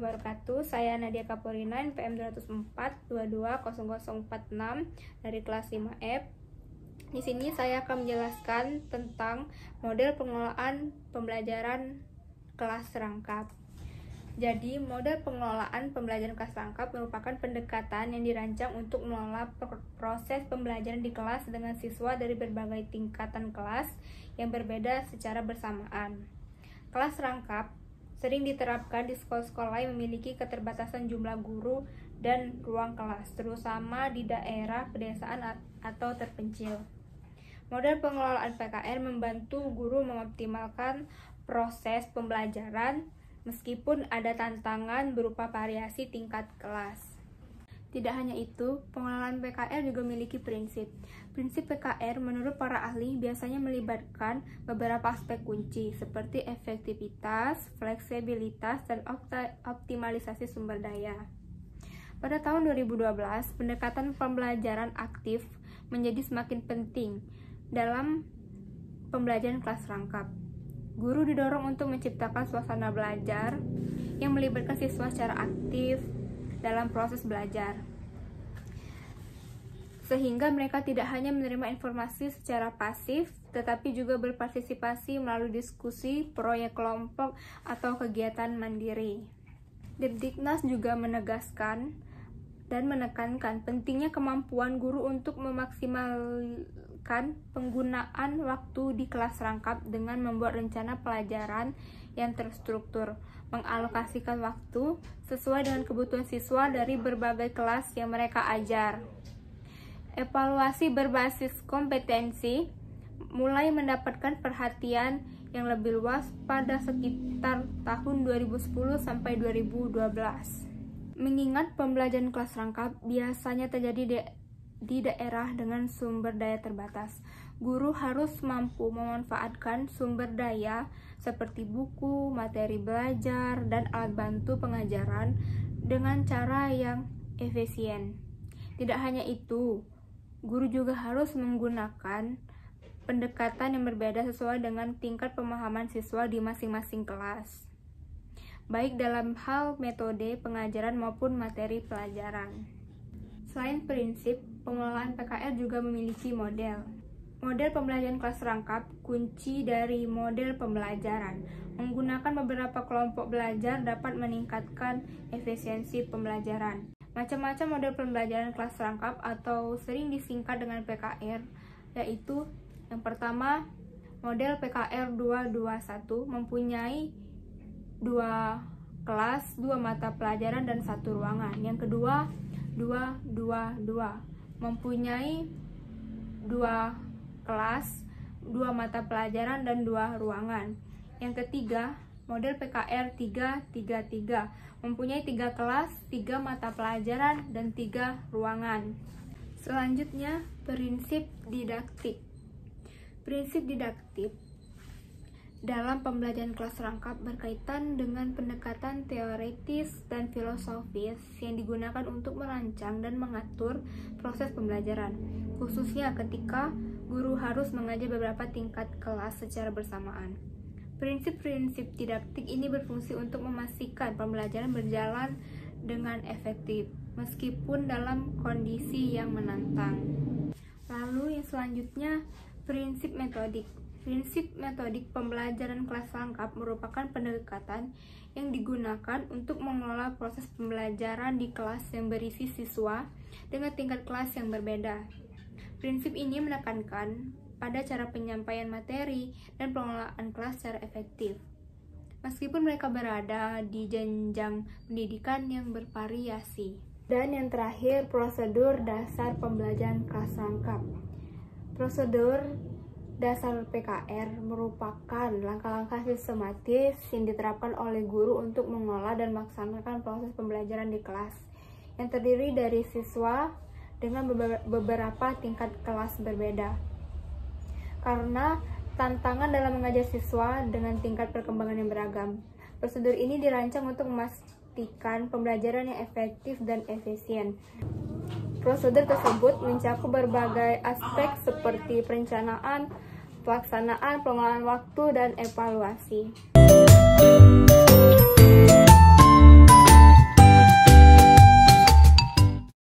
wabarakatuh. Saya Nadia Kapurina, NPM 204-220046 dari kelas 5F. Di sini saya akan menjelaskan tentang model pengelolaan pembelajaran kelas rangkap. Jadi, model pengelolaan pembelajaran kelas rangkap merupakan pendekatan yang dirancang untuk mengelola proses pembelajaran di kelas dengan siswa dari berbagai tingkatan kelas yang berbeda secara bersamaan. Kelas rangkap sering diterapkan di sekolah-sekolah yang memiliki keterbatasan jumlah guru dan ruang kelas, terutama di daerah pedesaan atau terpencil. Model pengelolaan PKR membantu guru mengoptimalkan proses pembelajaran meskipun ada tantangan berupa variasi tingkat kelas. Tidak hanya itu, pengelolaan PKR juga memiliki prinsip. Prinsip PKR menurut para ahli biasanya melibatkan beberapa aspek kunci seperti efektivitas, fleksibilitas, dan optimalisasi sumber daya. Pada tahun 2012, pendekatan pembelajaran aktif menjadi semakin penting dalam pembelajaran kelas rangkap. Guru didorong untuk menciptakan suasana belajar yang melibatkan siswa secara aktif dalam proses belajar, sehingga mereka tidak hanya menerima informasi secara pasif, tetapi juga berpartisipasi melalui diskusi, proyek kelompok, atau kegiatan mandiri. Depdiknas juga menegaskan dan menekankan pentingnya kemampuan guru untuk memaksimalkan penggunaan waktu di kelas rangkap dengan membuat rencana pelajaran yang terstruktur, mengalokasikan waktu sesuai dengan kebutuhan siswa dari berbagai kelas yang mereka ajar. Evaluasi berbasis kompetensi mulai mendapatkan perhatian yang lebih luas pada sekitar tahun 2010 sampai 2012. Mengingat pembelajaran kelas rangkap biasanya terjadi di daerah dengan sumber daya terbatas, guru harus mampu memanfaatkan sumber daya seperti buku, materi belajar, dan alat bantu pengajaran dengan cara yang efisien. Tidak hanya itu, guru juga harus menggunakan pendekatan yang berbeda sesuai dengan tingkat pemahaman siswa di masing-masing kelas, baik dalam hal metode pengajaran maupun materi pelajaran. Selain prinsip, pengelolaan PKR juga memiliki model. Model pembelajaran kelas rangkap kunci dari model pembelajaran. Menggunakan beberapa kelompok belajar dapat meningkatkan efisiensi pembelajaran. Macam-macam model pembelajaran kelas rangkap atau sering disingkat dengan PKR, yaitu yang pertama, model PKR 221 mempunyai 2 kelas, 2 mata pelajaran, dan 1 ruangan. Yang kedua, 222 mempunyai 2 kelas, 2 mata pelajaran, dan 2 ruangan. Yang ketiga, model PKR 333 mempunyai 3 kelas, 3 mata pelajaran, dan 3 ruangan. Selanjutnya, prinsip didaktik. Prinsip didaktik dalam pembelajaran kelas rangkap berkaitan dengan pendekatan teoritis dan filosofis yang digunakan untuk merancang dan mengatur proses pembelajaran, khususnya ketika guru harus mengajar beberapa tingkat kelas secara bersamaan. Prinsip-prinsip didaktik ini berfungsi untuk memastikan pembelajaran berjalan dengan efektif, meskipun dalam kondisi yang menantang. Lalu yang selanjutnya, prinsip metodik. Prinsip metodik pembelajaran kelas rangkap merupakan pendekatan yang digunakan untuk mengelola proses pembelajaran di kelas yang berisi siswa dengan tingkat kelas yang berbeda. Prinsip ini menekankan pada cara penyampaian materi dan pengelolaan kelas secara efektif, meskipun mereka berada di jenjang pendidikan yang bervariasi. Dan yang terakhir, prosedur dasar pembelajaran kelas rangkap. Prosedur dasar PKR merupakan langkah-langkah sistematis yang diterapkan oleh guru untuk mengelola dan melaksanakan proses pembelajaran di kelas, yang terdiri dari siswa dengan beberapa tingkat kelas berbeda. Karena tantangan dalam mengajar siswa dengan tingkat perkembangan yang beragam, prosedur ini dirancang untuk memastikan pembelajaran yang efektif dan efisien. Prosedur tersebut mencakup berbagai aspek seperti perencanaan, pelaksanaan, pengelolaan waktu, dan evaluasi.